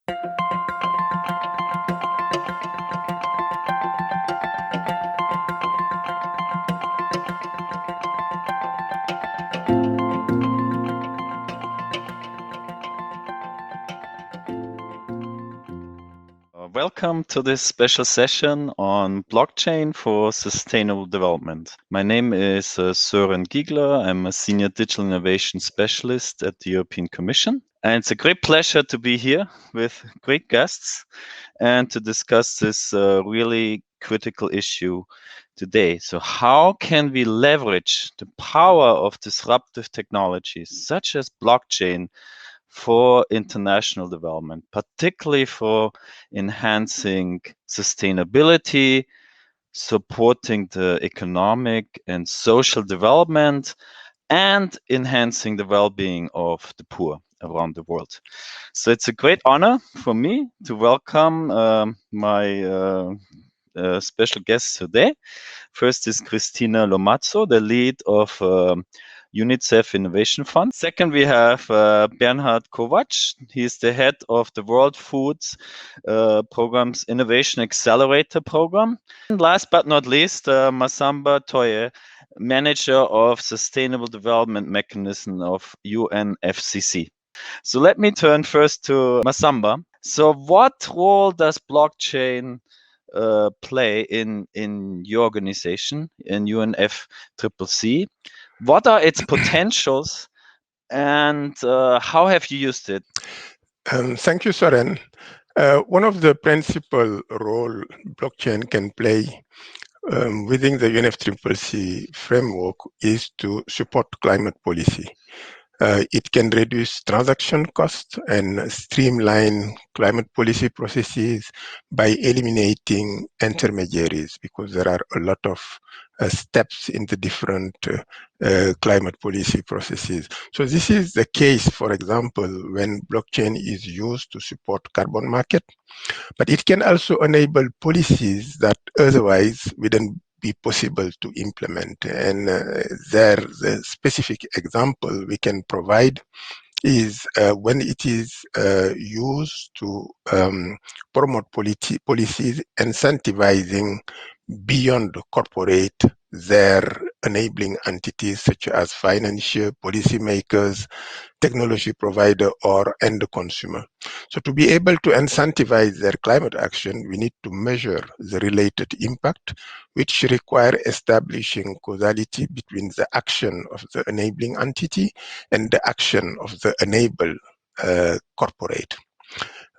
Welcome to this special session on blockchain for sustainable development. My name is Søren Giegler. I'm a senior digital innovation specialist at the European Commission. And it's a great pleasure to be here with great guests and to discuss this really critical issue today. So how can we leverage the power of disruptive technologies such as blockchain for international development, particularly for enhancing sustainability, supporting the economic and social development, and enhancing the well-being of the poor around the world. So it's a great honor for me to welcome my special guests today. First is Christina Lomazzo, the lead of UNICEF Innovation Fund. Second, we have Bernhard Kovac. He's the head of the World Foods Program's Innovation Accelerator Program. And last but not least, Masamba Toye, manager of Sustainable Development Mechanism of UNFCCC. So let me turn first to Masamba. So what role does blockchain play in your organization, in UNFCCC? What are its potentials and how have you used it? Thank you, Søren. One of the principal role blockchain can play within the UNFCCC framework is to support climate policy. It can reduce transaction costs and streamline climate policy processes by eliminating intermediaries, because there are a lot of steps in the different climate policy processes. So this is the case, for example, when blockchain is used to support carbon market, but it can also enable policies that otherwise wouldn't be possible to implement. And the specific example we can provide is when it is used to promote policies incentivizing beyond corporate their enabling entities such as financial, policymakers, technology provider, or end consumer. So to be able to incentivize their climate action, we need to measure the related impact, which require establishing causality between the action of the enabling entity and the action of the enabled corporate.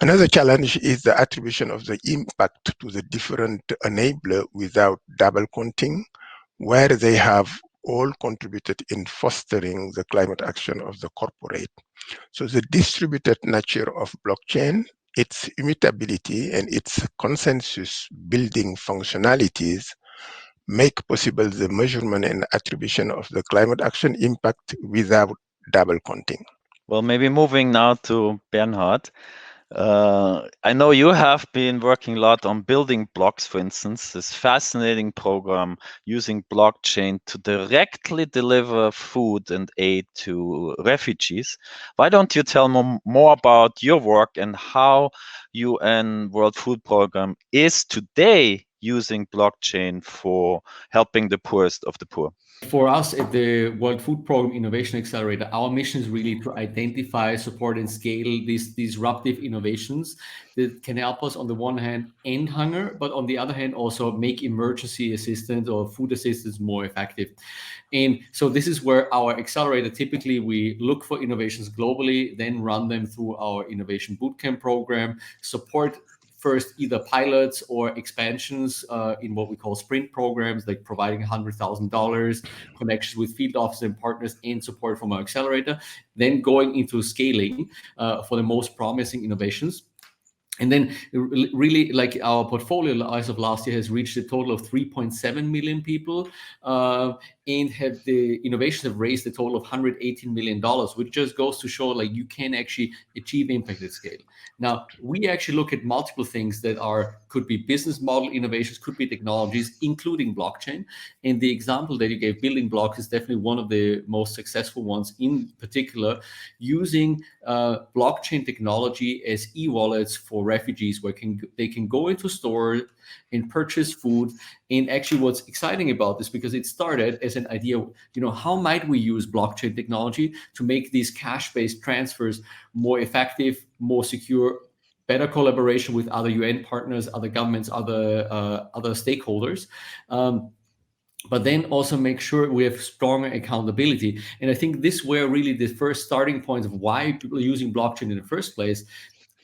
Another challenge is the attribution of the impact to the different enabler without double counting, where they have all contributed in fostering the climate action of the corporate. So the distributed nature of blockchain, its immutability and its consensus building functionalities make possible the measurement and attribution of the climate action impact without double counting. Well, maybe moving now to Bernhard. I know you have been working a lot on building blocks, for instance, this fascinating program using blockchain to directly deliver food and aid to refugees. Why don't you tell more about your work and how UN World Food Program is today using blockchain for helping the poorest of the poor? For us at the World Food Program Innovation Accelerator, our mission is really to identify, support, and scale these disruptive innovations that can help us, on the one hand, end hunger, but on the other hand, also make emergency assistance or food assistance more effective. And so this is where our accelerator, typically we look for innovations globally, then run them through our innovation bootcamp program, support first either pilots or expansions in what we call sprint programs, like providing $100,000, connections with field officers and partners, and support from our accelerator, then going into scaling for the most promising innovations. And then really, like, our portfolio as of last year has reached a total of 3.7 million people. and the innovations have raised a total of $118 million, which just goes to show like you can actually achieve impact at scale. Now, we actually look at multiple things that could be business model innovations, could be technologies, including blockchain. And the example that you gave, building blocks, is definitely one of the most successful ones, in particular, using blockchain technology as e-wallets for refugees, where they can go into stores and purchase food. And actually what's exciting about this, because it started as an idea, how might we use blockchain technology to make these cash-based transfers more effective, more secure, better collaboration with other UN partners, other governments, other stakeholders. But then also make sure we have stronger accountability. And I think this were really the first starting points of why people are using blockchain in the first place.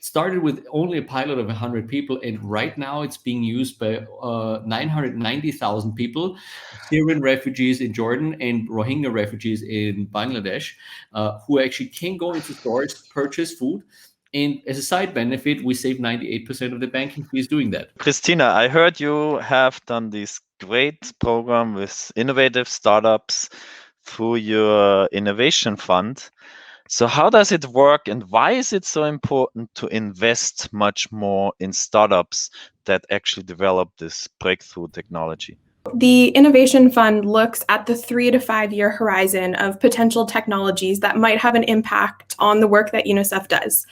Started with only a pilot of 100 people, and right now it's being used by 990,000 people, Syrian refugees in Jordan and Rohingya refugees in Bangladesh, who actually can go into stores, purchase food, and as a side benefit, we save 98% of the banking fees doing that. Christina, I heard you have done this great program with innovative startups through your innovation fund. So how does it work, and why is it so important to invest much more in startups that actually develop this breakthrough technology? The Innovation Fund looks at the 3 to 5 year horizon of potential technologies that might have an impact on the work that UNICEF does.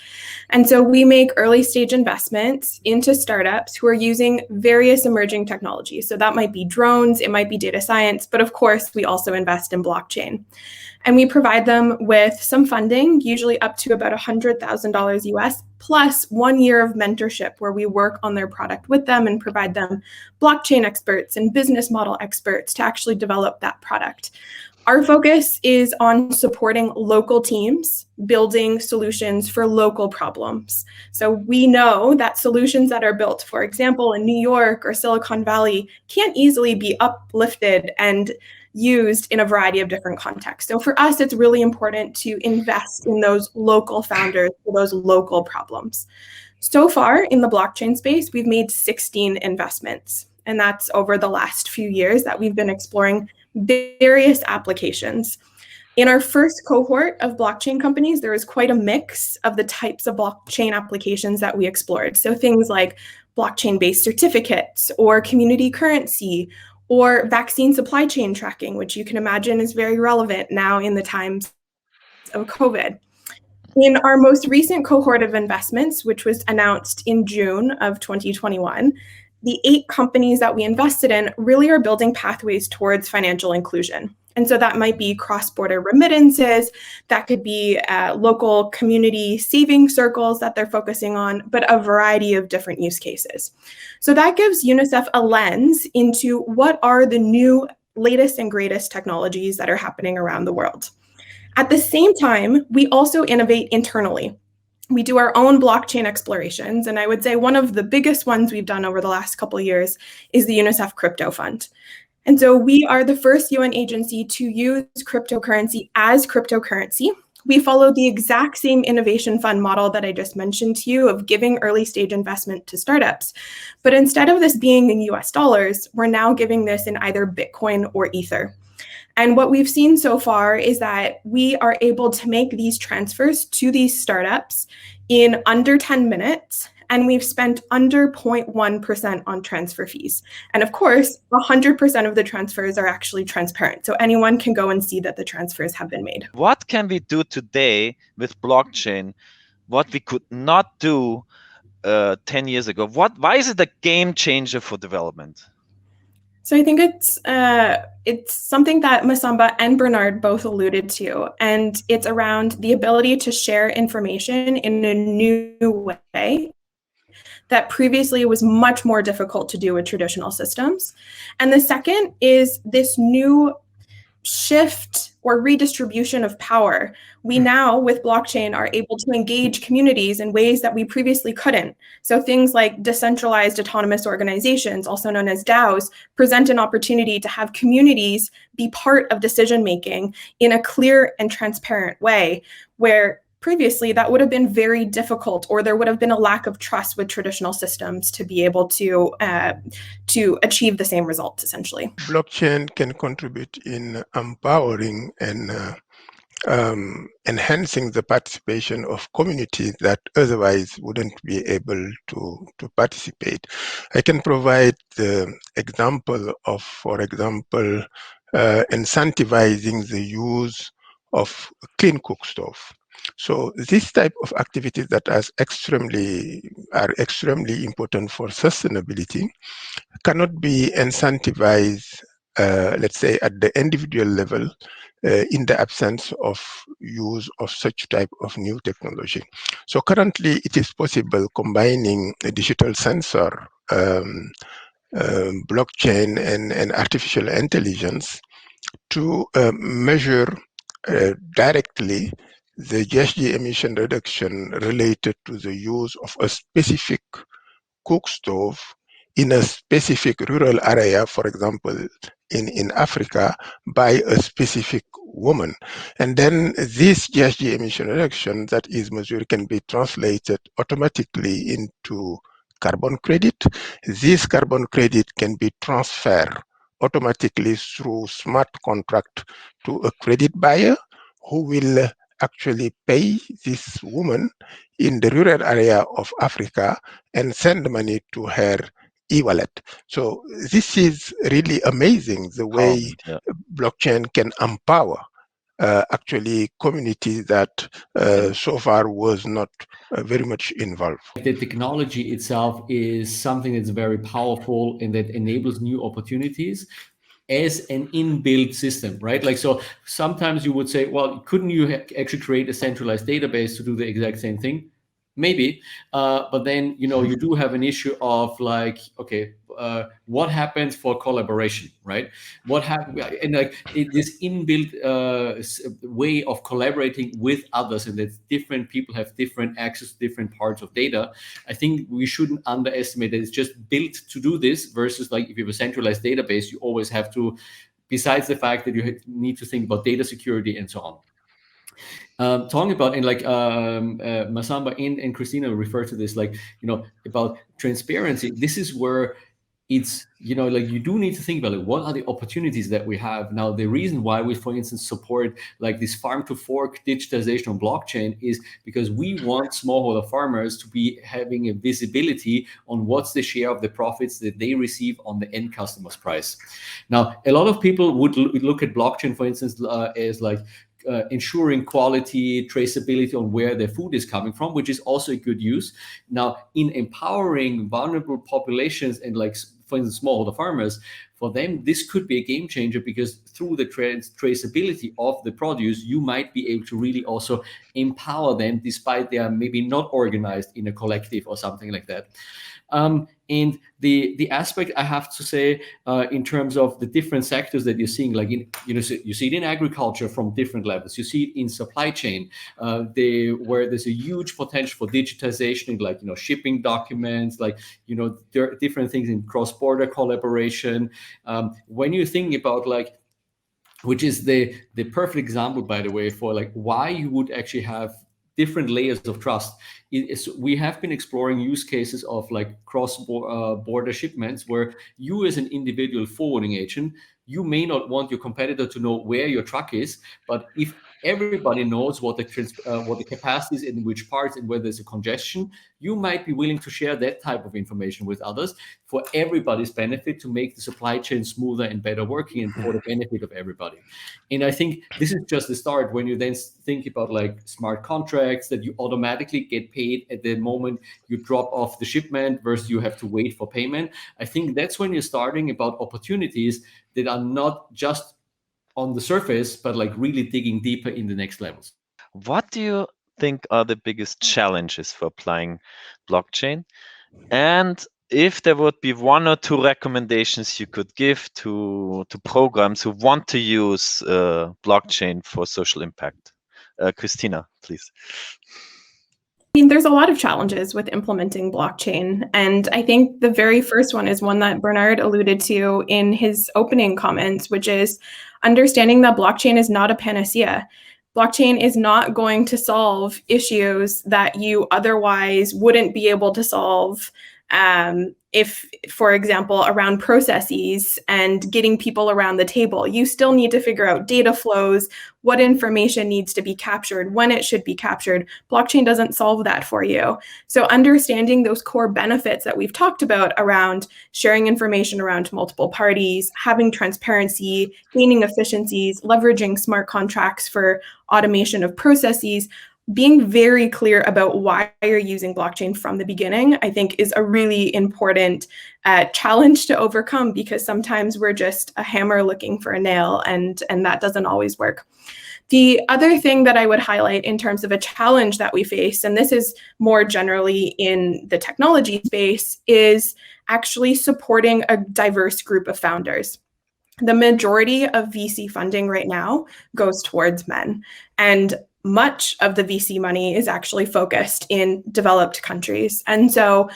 And so we make early stage investments into startups who are using various emerging technologies. So that might be drones, it might be data science, but of course we also invest in blockchain. And we provide them with some funding, usually up to about $100,000 US, plus 1 year of mentorship where we work on their product with them and provide them blockchain experts and business model experts to actually develop that product. Our focus is on supporting local teams, building solutions for local problems. So we know that solutions that are built, for example, in New York or Silicon Valley, can't easily be uplifted and used in a variety of different contexts. So for us, it's really important to invest in those local founders for those local problems. So far in the blockchain space, we've made 16 investments, and that's over the last few years that we've been exploring various applications. In our first cohort of blockchain companies, there was quite a mix of the types of blockchain applications that we explored. So things like blockchain-based certificates or community currency, or vaccine supply chain tracking, which you can imagine is very relevant now in the times of COVID. In our most recent cohort of investments, which was announced in June of 2021, the 8 companies that we invested in really are building pathways towards financial inclusion. And so that might be cross-border remittances, that could be local community saving circles that they're focusing on, but a variety of different use cases. So that gives UNICEF a lens into what are the new latest and greatest technologies that are happening around the world. At the same time, we also innovate internally. We do our own blockchain explorations, and I would say one of the biggest ones we've done over the last couple of years is the UNICEF CryptoFund. And so we are the first UN agency to use cryptocurrency as cryptocurrency. We follow the exact same innovation fund model that I just mentioned to you of giving early stage investment to startups. But instead of this being in US dollars, we're now giving this in either Bitcoin or Ether. And what we've seen so far is that we are able to make these transfers to these startups in under 10 minutes. And we've spent under 0.1% on transfer fees. And of course, 100% of the transfers are actually transparent. So anyone can go and see that the transfers have been made. What can we do today with blockchain, what we could not do 10 years ago? Why is it a game changer for development? So I think it's something that Masamba and Bernard both alluded to, and it's around the ability to share information in a new way that previously was much more difficult to do with traditional systems. And the second is this new shift or redistribution of power. We now, with blockchain, are able to engage communities in ways that we previously couldn't. So things like decentralized autonomous organizations, also known as DAOs, present an opportunity to have communities be part of decision-making in a clear and transparent way, where previously, that would have been very difficult, or there would have been a lack of trust with traditional systems to be able to achieve the same results, essentially. Blockchain can contribute in empowering and enhancing the participation of communities that otherwise wouldn't be able to participate. I can provide the example of, for example, incentivizing the use of clean cook stove. So this type of activities that are extremely important for sustainability cannot be incentivized, let's say, at the individual level, in the absence of use of such type of new technology. So currently, it is possible combining a digital sensor, blockchain, and artificial intelligence to measure directly the GHG emission reduction related to the use of a specific cook stove in a specific rural area, for example, in Africa, by a specific woman. And then this GHG emission reduction that is measured can be translated automatically into carbon credit. This carbon credit can be transferred automatically through smart contract to a credit buyer who will actually pay this woman in the rural area of Africa and send money to her e-wallet. So this is really amazing, the way blockchain can empower actually communities that so far was not very much involved. The technology itself is something that's very powerful and that enables new opportunities as an inbuilt system, right? Like, so sometimes you would say, well, couldn't you actually create a centralized database to do the exact same thing? Maybe, but then, you know, you do have an issue of like, okay, what happens for collaboration, right? What happens, and like this inbuilt way of collaborating with others, and that different people have different access to different parts of data. I think we shouldn't underestimate that it's just built to do this versus like if you have a centralized database, you always have to, besides the fact that you need to think about data security and so on. Talking about, and like Masamba and Christina refer to this, like, you know, about transparency. This is where it's, you know, like you do need to think about it. What are the opportunities that we have now? The reason why we, for instance, support like this farm to fork digitization on blockchain is because we want smallholder farmers to be having a visibility on what's the share of the profits that they receive on the end customer's price. Now, a lot of people would look at blockchain, for instance, as like ensuring quality, traceability on where their food is coming from, which is also a good use. Now, in empowering vulnerable populations and like, for instance, smallholder farmers, for them, this could be a game changer because through the traceability of the produce, you might be able to really also empower them despite they are maybe not organized in a collective or something like that. And the aspect I have to say in terms of the different sectors that you're seeing, like in, you know, so you see it in agriculture from different levels. You see it in supply chain, where there's a huge potential for digitization, like, you know, shipping documents, like, you know, there are different things in cross-border collaboration. When you think about like, which is the perfect example, by the way, for like why you would actually have different layers of trust. We have been exploring use cases of like cross-border shipments where you as an individual forwarding agent, you may not want your competitor to know where your truck is, but if everybody knows what the capacity is in which parts and where there's a congestion, you might be willing to share that type of information with others for everybody's benefit, to make the supply chain smoother and better working and for the benefit of everybody. And I think this is just the start. When you then think about like smart contracts that you automatically get paid at the moment you drop off the shipment versus you have to wait for payment, I think that's when you're starting about opportunities that are not just on the surface, but like really digging deeper in the next levels. What do you think are the biggest challenges for applying blockchain? And if there would be one or two recommendations you could give to programs who want to use blockchain for social impact? Christina, please. I mean, there's a lot of challenges with implementing blockchain. And I think the very first one is one that Bernard alluded to in his opening comments, which is understanding that blockchain is not a panacea. Blockchain is not going to solve issues that you otherwise wouldn't be able to solve if, for example, around processes and getting people around the table. You still need to figure out data flows, what information needs to be captured, when it should be captured. Blockchain doesn't solve that for you. So understanding those core benefits that we've talked about around sharing information around multiple parties, having transparency, gaining efficiencies, leveraging smart contracts for automation of processes, being very clear about why you're using blockchain from the beginning, I think, is a really important challenge to overcome, because sometimes we're just a hammer looking for a nail, and that doesn't always work. The other thing that I would highlight in terms of a challenge that we face, and this is more generally in the technology space, is actually supporting a diverse group of founders. The majority of VC funding right now goes towards men, and much of the VC money is actually focused in developed countries. And so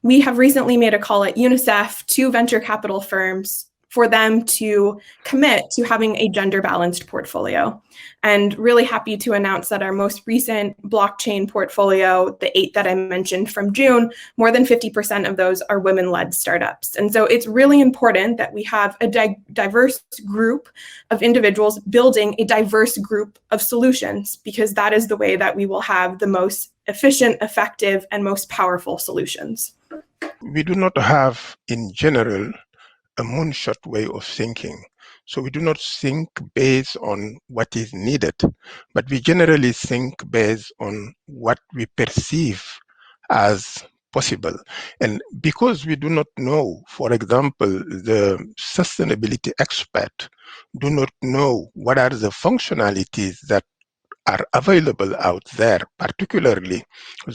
we have recently made a call at UNICEF to venture capital firms for them to commit to having a gender-balanced portfolio. And really happy to announce that our most recent blockchain portfolio, the 8 that I mentioned from June, more than 50% of those are women-led startups. And so it's really important that we have a diverse group of individuals building a diverse group of solutions, because that is the way that we will have the most efficient, effective, and most powerful solutions. We do not have, in general, a moonshot way of thinking. So we do not think based on what is needed, but we generally think based on what we perceive as possible. And because we do not know, for example, the sustainability expert do not know what are the functionalities that are available out there, particularly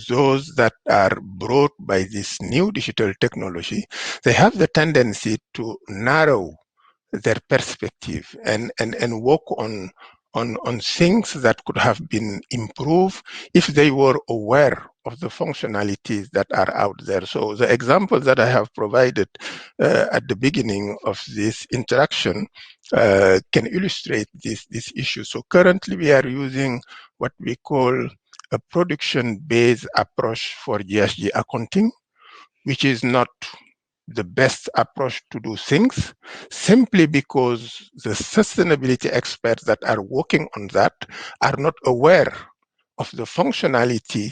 those that are brought by this new digital technology, they have the tendency to narrow their perspective and work on things that could have been improved if they were aware of the functionalities that are out there. So the example that I have provided at the beginning of this interaction can illustrate this issue. So currently we are using what we call a production-based approach for GSG accounting, which is not the best approach to do things, simply because the sustainability experts that are working on that are not aware of the functionality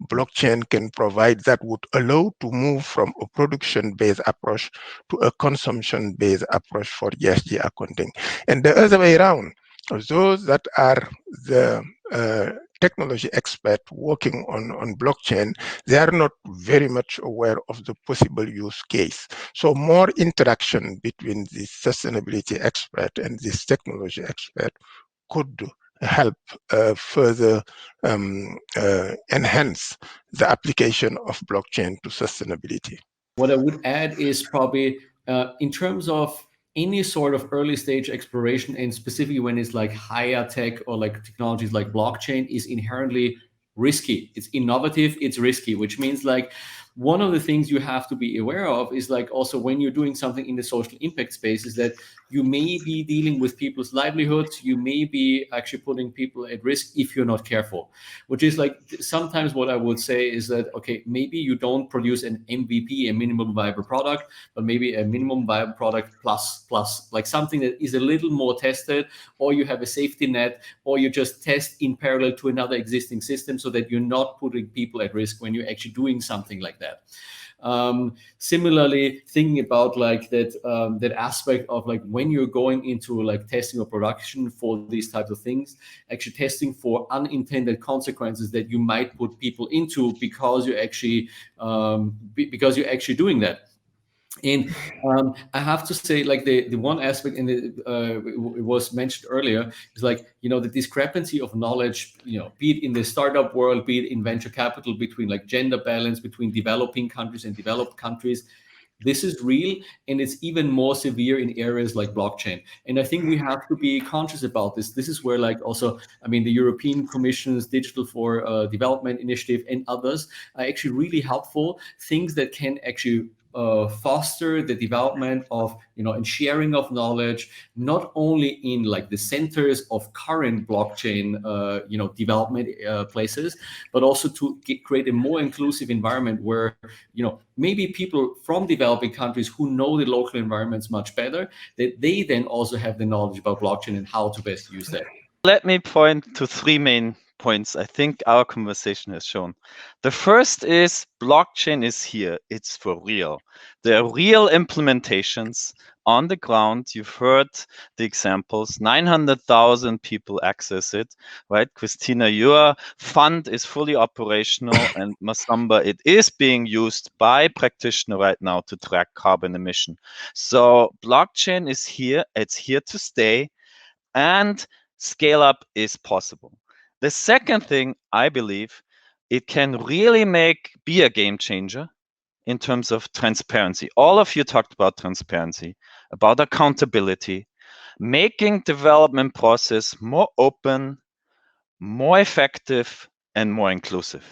blockchain can provide that would allow to move from a production-based approach to a consumption-based approach for ESG accounting. And the other way around, those that are the technology expert working on blockchain, they are not very much aware of the possible use case. So more interaction between the sustainability expert and this technology expert could help further enhance the application of blockchain to sustainability. What I would add is probably in terms of any sort of early stage exploration, and specifically when it's like higher tech or like technologies like blockchain, is inherently risky. It's innovative, it's risky, which means like one of the things you have to be aware of is like also when you're doing something in the social impact space is that you may be dealing with people's livelihoods, you may be actually putting people at risk if you're not careful, which is like sometimes what I would say is that, okay, maybe you don't produce an MVP, a minimum viable product, but maybe a minimum viable product plus, like something that is a little more tested, or you have a safety net, or you just test in parallel to another existing system so that you're not putting people at risk when you're actually doing something like that. Similarly, thinking about like that aspect of like when you're going into like testing or production for these types of things, actually testing for unintended consequences that you might put people into because you're actually doing that. And I have to say, like the one aspect, and it was mentioned earlier, is like, you know, the discrepancy of knowledge, you know, be it in the startup world, be it in venture capital, between like gender balance between developing countries and developed countries. This is real, and it's even more severe in areas like blockchain. And I think we have to be conscious about this. This is where, like, also, I mean, the European Commission's Digital for Development Initiative and others are actually really helpful, things that can actually foster the development of, and sharing of knowledge, not only in like the centers of current blockchain, development places, but also to create a more inclusive environment where, maybe people from developing countries who know the local environments much better, that they then also have the knowledge about blockchain and how to best use that. Let me point to three main points I think our conversation has shown. The first is blockchain is here. It's for real. There are real implementations on the ground. You've heard the examples. 900,000 people access it, right? Christina, your fund is fully operational, and Masamba, it is being used by practitioners right now to track carbon emission. So blockchain is here. It's here to stay, and scale up is possible. The second thing, I believe, it can really be a game changer in terms of transparency. All of you talked about transparency, about accountability, making development process more open, more effective, and more inclusive.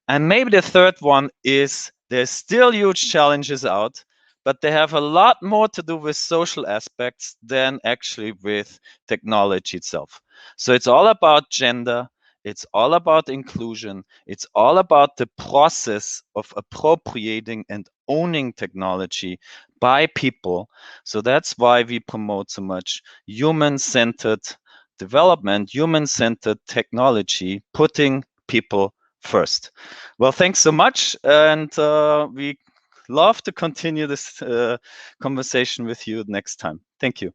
And maybe the third one is there's still huge challenges out, but they have a lot more to do with social aspects than actually with technology itself. So it's all about gender, it's all about inclusion, it's all about the process of appropriating and owning technology by people. So that's why we promote so much human-centered development, human-centered technology, putting people first. Well, thanks so much, and we love to continue this conversation with you next time. Thank you.